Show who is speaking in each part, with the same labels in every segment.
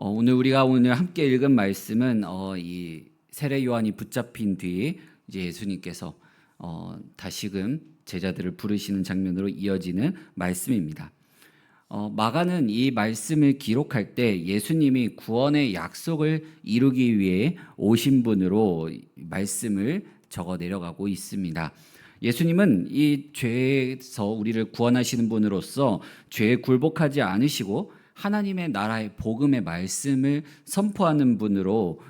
Speaker 1: 오늘 함께 읽은 말씀은 이 세례 요한이 붙잡힌 뒤 이제 예수님께서 다시금 제자들을 부르시는 장면으로 이어지는 말씀입니다. 마가는 이 말씀을 기록할 때 예수님이 구원의 약속을 이루기 위해 오신 분으로 말씀을 적어 내려가고 있습니다. 예수님은 이 죄에서 우리를 구원하시는 분으로서 죄에 굴복하지 않으시고 하나님의 나라의 복음의 말씀을 선포하는 분으로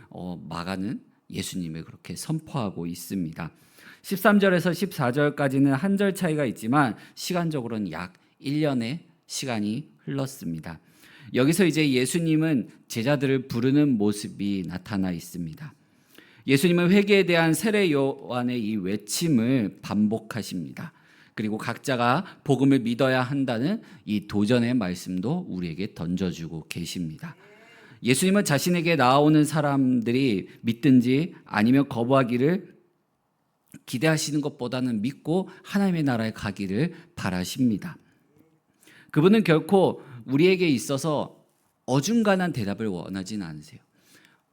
Speaker 1: 마가는 예수님을 그렇게 선포하고 있습니다. 13절에서 14절까지는 한 절 차이가 있지만 시간적으로는 약 1년의 시간이 흘렀습니다. 여기서 이제 예수님은 제자들을 부르는 모습이 나타나 있습니다. 예수님은 회개에 대한 세례 요한의 이 외침을 반복하십니다. 그리고 각자가 복음을 믿어야 한다는 이 도전의 말씀도 우리에게 던져주고 계십니다. 예수님은 자신에게 나아오는 사람들이 믿든지 아니면 거부하기를 기대하시는 것보다는 믿고 하나님의 나라에 가기를 바라십니다. 그분은 결코 우리에게 있어서 어중간한 대답을 원하지는 않으세요.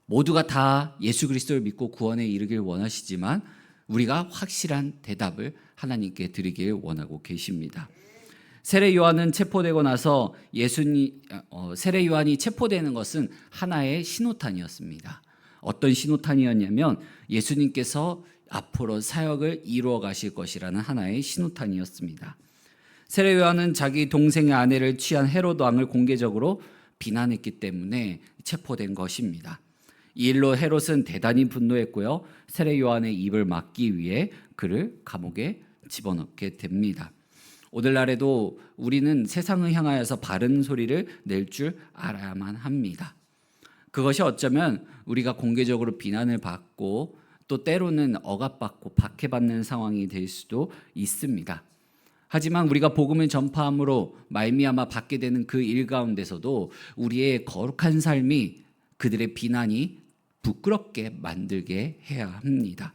Speaker 1: 모두가 다 예수 그리스도를 믿고 구원에 이르길 원하시지만 우리가 확실한 대답을 하나님께 드리길 원하고 계십니다. 세례 요한은 체포되고 나서 세례 요한이 체포되는 것은 하나의 신호탄이었습니다. 어떤 신호탄이었냐면 예수님께서 앞으로 사역을 이루어 가실 것이라는 하나의 신호탄이었습니다. 세례 요한은 자기 동생의 아내를 취한 헤롯 왕을 공개적으로 비난했기 때문에 체포된 것입니다. 이 일로 헤롯은 대단히 분노했고요. 세례 요한의 입을 막기 위해 그를 감옥에 집어넣게 됩니다. 오늘날에도 우리는 세상을 향하여서 바른 소리를 낼 줄 알아야만 합니다. 그것이 어쩌면 우리가 공개적으로 비난을 받고 또 때로는 억압받고 박해받는 상황이 될 수도 있습니다. 하지만 우리가 복음을 전파함으로 말미암아 받게 되는 그 일 가운데서도 우리의 거룩한 삶이 그들의 비난이 부끄럽게 만들게 해야 합니다.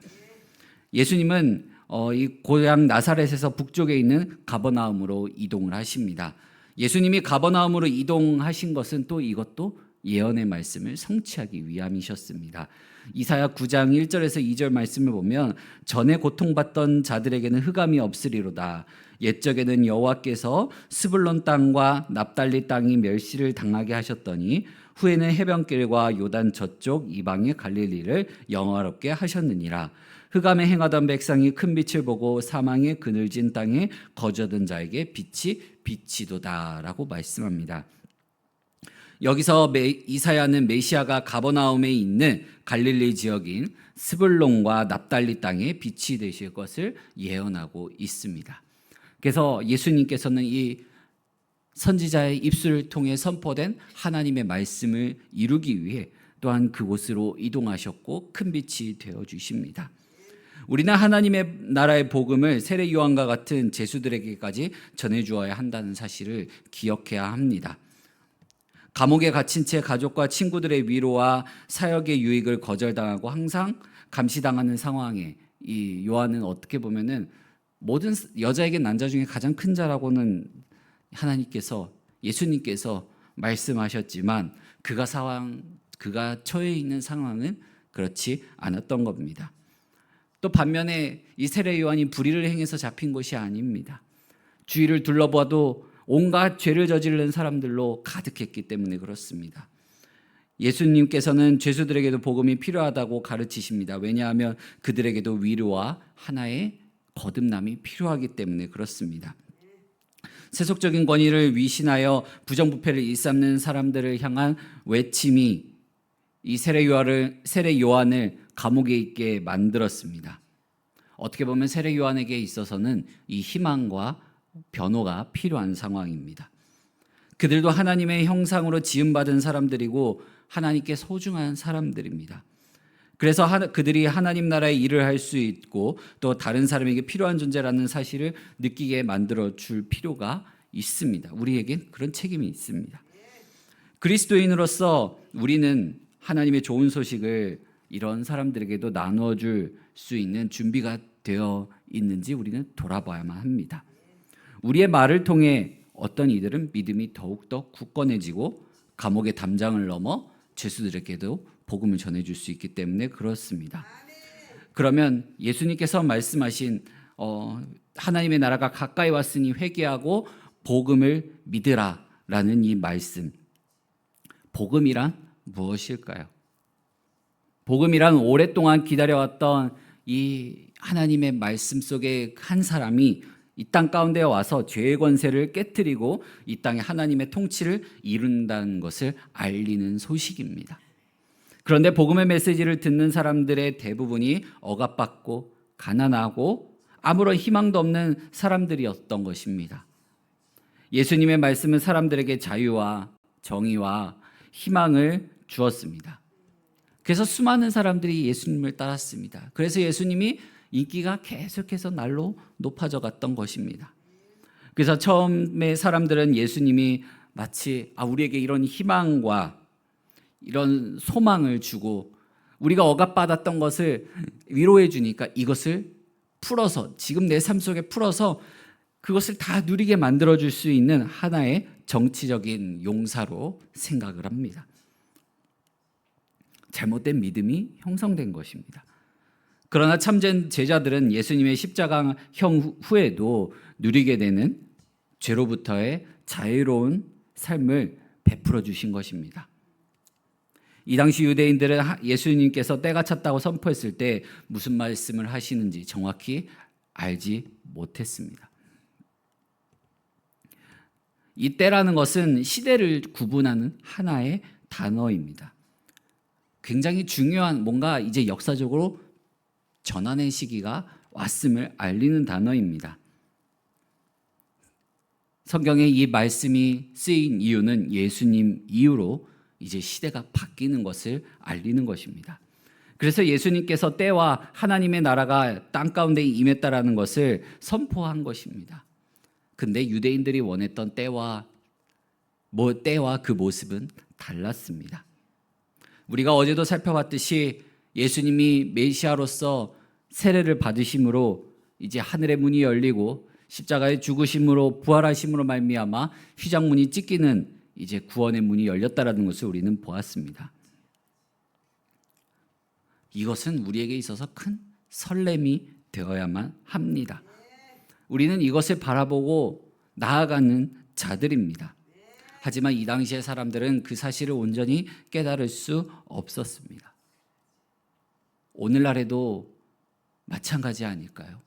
Speaker 1: 예수님은 이 고향 나사렛에서 북쪽에 있는 가버나움으로 이동을 하십니다. 예수님이 가버나움으로 이동하신 것은 또 이것도 예언의 말씀을 성취하기 위함이셨습니다. 이사야 9장 1절에서 2절 말씀을 보면 전에 고통받던 자들에게는 흑암이 없으리로다. 옛적에는 여호와께서 스불론 땅과 납달리 땅이 멸시를 당하게 하셨더니 후에는 해변길과 요단 저쪽 이방의 갈릴리를 영화롭게 하셨느니라. 흑암에 행하던 백성이 큰 빛을 보고 사망의 그늘진 땅에 거주하던 자에게 빛이 비치도다라고 말씀합니다. 여기서 이사야는 메시아가 가버나움에 있는 갈릴리 지역인 스불론과 납달리 땅에 빛이 되실 것을 예언하고 있습니다. 그래서 예수님께서는 이 선지자의 입술을 통해 선포된 하나님의 말씀을 이루기 위해 또한 그곳으로 이동하셨고 큰 빛이 되어 주십니다. 우리는 하나님의 나라의 복음을 세례 요한과 같은 제수들에게까지 전해 주어야 한다는 사실을 기억해야 합니다. 감옥에 갇힌 채 가족과 친구들의 위로와 사역의 유익을 거절당하고 항상 감시당하는 상황에 이 요한은 어떻게 보면은 모든 여자에게 난자 중에 가장 큰 자라고는 하나님께서 예수님께서 말씀하셨지만 그가 처해 있는 상황은 그렇지 않았던 겁니다. 또 반면에 이 세례 요한이 불의를 행해서 잡힌 것이 아닙니다. 주위를 둘러봐도 온갖 죄를 저지른 사람들로 가득했기 때문에 그렇습니다. 예수님께서는 죄수들에게도 복음이 필요하다고 가르치십니다. 왜냐하면 그들에게도 위로와 하나의 거듭남이 필요하기 때문에 그렇습니다. 세속적인 권위를 위신하여 부정부패를 일삼는 사람들을 향한 외침이 이 세례 요한을 감옥에 있게 만들었습니다. 어떻게 보면 세례 요한에게 있어서는 이 희망과 변호가 필요한 상황입니다. 그들도 하나님의 형상으로 지음받은 사람들이고 하나님께 소중한 사람들입니다. 그래서 그들이 하나님 나라의 일을 할 수 있고 또 다른 사람에게 필요한 존재라는 사실을 느끼게 만들어 줄 필요가 있습니다. 우리에겐 그런 책임이 있습니다. 그리스도인으로서 우리는 하나님의 좋은 소식을 이런 사람들에게도 나누어 줄 수 있는 준비가 되어 있는지 우리는 돌아봐야만 합니다. 우리의 말을 통해 어떤 이들은 믿음이 더욱더 굳건해지고 감옥의 담장을 넘어 죄수들에게도 복음을 전해줄 수 있기 때문에 그렇습니다. 그러면 예수님께서 말씀하신 하나님의 나라가 가까이 왔으니 회개하고 복음을 믿으라라는 이 말씀, 복음이란 무엇일까요? 복음이란 오랫동안 기다려왔던 이 하나님의 말씀 속에 한 사람이 이 땅 가운데 와서 죄의 권세를 깨트리고 이 땅에 하나님의 통치를 이룬다는 것을 알리는 소식입니다. 그런데 복음의 메시지를 듣는 사람들의 대부분이 억압받고 가난하고 아무런 희망도 없는 사람들이었던 것입니다. 예수님의 말씀은 사람들에게 자유와 정의와 희망을 주었습니다. 그래서 수많은 사람들이 예수님을 따랐습니다. 그래서 예수님이 인기가 계속해서 날로 높아져 갔던 것입니다. 그래서 처음에 사람들은 예수님이 마치 우리에게 이런 희망과 이런 소망을 주고 우리가 억압받았던 것을 위로해 주니까 이것을 풀어서 지금 내 삶 속에 풀어서 그것을 다 누리게 만들어 줄 수 있는 하나의 정치적인 용사로 생각을 합니다. 잘못된 믿음이 형성된 것입니다. 그러나 참된 제자들은 예수님의 십자가형 후에도 누리게 되는 죄로부터의 자유로운 삶을 베풀어 주신 것입니다. 이 당시 유대인들은 예수님께서 때가 찼다고 선포했을 때 무슨 말씀을 하시는지 정확히 알지 못했습니다. 이 때라는 것은 시대를 구분하는 하나의 단어입니다. 굉장히 중요한 뭔가 이제 역사적으로 전환의 시기가 왔음을 알리는 단어입니다. 성경에 이 말씀이 쓰인 이유는 예수님 이후로 이제 시대가 바뀌는 것을 알리는 것입니다. 그래서 예수님께서 때와 하나님의 나라가 땅 가운데 임했다라는 것을 선포한 것입니다. 근데 유대인들이 원했던 때와 그 모습은 달랐습니다. 우리가 어제도 살펴봤듯이 예수님이 메시아로서 세례를 받으심으로 이제 하늘의 문이 열리고 십자가의 죽으심으로 부활하심으로 말미암아 휘장문이 찢기는 이제 구원의 문이 열렸다라는 것을 우리는 보았습니다. 이것은 우리에게 있어서 큰 설렘이 되어야만 합니다. 우리는 이것을 바라보고 나아가는 자들입니다. 하지만 이 당시의 사람들은 그 사실을 온전히 깨달을 수 없었습니다. 오늘날에도 마찬가지 아닐까요?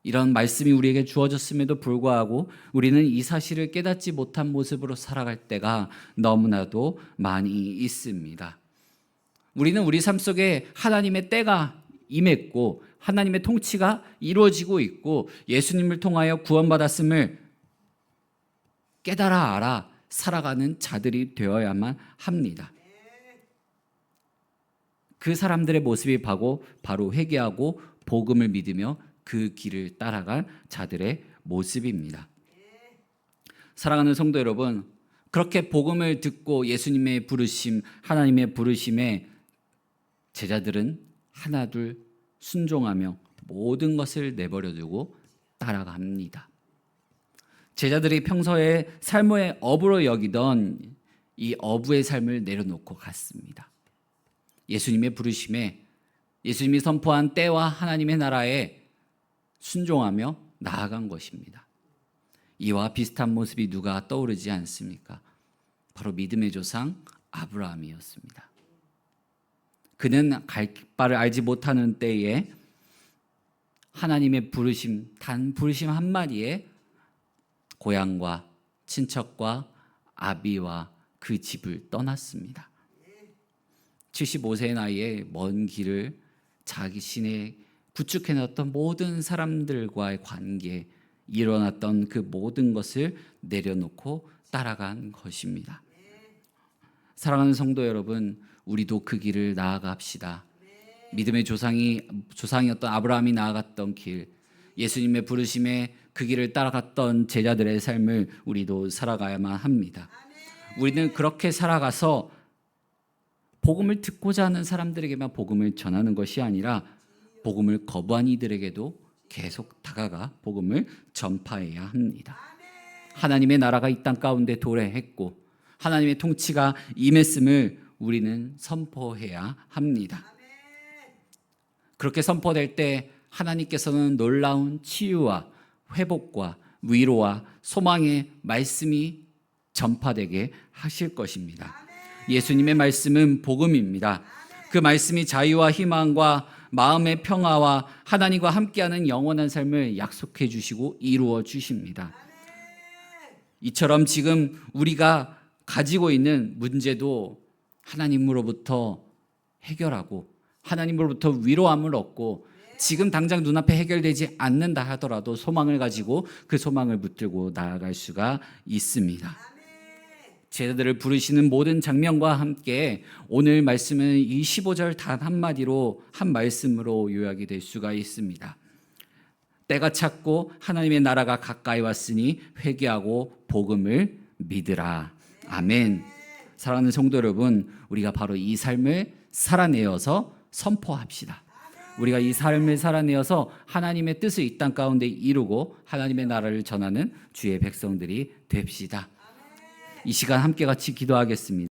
Speaker 1: 이런 말씀이 우리에게 주어졌음에도 불구하고 우리는 이 사실을 깨닫지 못한 모습으로 살아갈 때가 너무나도 많이 있습니다. 우리는 우리 삶 속에 하나님의 때가 임했고 하나님의 통치가 이루어지고 있고 예수님을 통하여 구원받았음을 깨달아 알아 살아가는 자들이 되어야만 합니다. 그 사람들의 모습이 바로 회개하고 복음을 믿으며 그 길을 따라간 자들의 모습입니다. 사랑하는 성도 여러분, 그렇게 복음을 듣고 예수님의 부르심, 하나님의 부르심에 제자들은 하나둘 순종하며 모든 것을 내버려두고 따라갑니다. 제자들이 평소에 삶의 어부로 여기던 이 어부의 삶을 내려놓고 갔습니다. 예수님의 부르심에 예수님이 선포한 때와 하나님의 나라에 순종하며 나아간 것입니다. 이와 비슷한 모습이 누가 떠오르지 않습니까? 바로 믿음의 조상 아브라함이었습니다. 그는 갈 바를 알지 못하는 때에 하나님의 부르심, 단 부르심 한마디에 고향과 친척과 아비와 그 집을 떠났습니다. 75세의 나이에 먼 길을 자신의 구축해놨던 모든 사람들과의 관계, 일어났던 그 모든 것을 내려놓고 따라간 것입니다. 사랑하는 성도 여러분, 우리도 그 길을 나아갑시다. 믿음의 조상이었던 아브라함이 나아갔던 길, 예수님의 부르심에 그 길을 따라갔던 제자들의 삶을 우리도 살아가야만 합니다. 우리는 그렇게 살아가서 복음을 듣고자 하는 사람들에게만 복음을 전하는 것이 아니라 복음을 거부한 이들에게도 계속 다가가 복음을 전파해야 합니다. 하나님의 나라가 이 땅 가운데 도래했고 하나님의 통치가 임했음을 우리는 선포해야 합니다. 그렇게 선포될 때 하나님께서는 놀라운 치유와 회복과 위로와 소망의 말씀이 전파되게 하실 것입니다. 예수님의 말씀은 복음입니다. 그 말씀이 자유와 희망과 마음의 평화와 하나님과 함께하는 영원한 삶을 약속해 주시고 이루어 주십니다. 이처럼 지금 우리가 가지고 있는 문제도 하나님으로부터 해결하고 하나님으로부터 위로함을 얻고 지금 당장 눈앞에 해결되지 않는다 하더라도 소망을 가지고 그 소망을 붙들고 나아갈 수가 있습니다. 제자들을 부르시는 모든 장면과 함께 오늘 말씀은 이 15절 단 한마디로 한 말씀으로 요약이 될 수가 있습니다. 때가 찼고 하나님의 나라가 가까이 왔으니 회개하고 복음을 믿으라. 아멘. 사랑하는 성도 여러분, 우리가 바로 이 삶을 살아내어서 선포합시다. 우리가 이 삶을 살아내어서 하나님의 뜻을 이 땅 가운데 이루고 하나님의 나라를 전하는 주의 백성들이 됩시다. 이 시간 함께 같이 기도하겠습니다.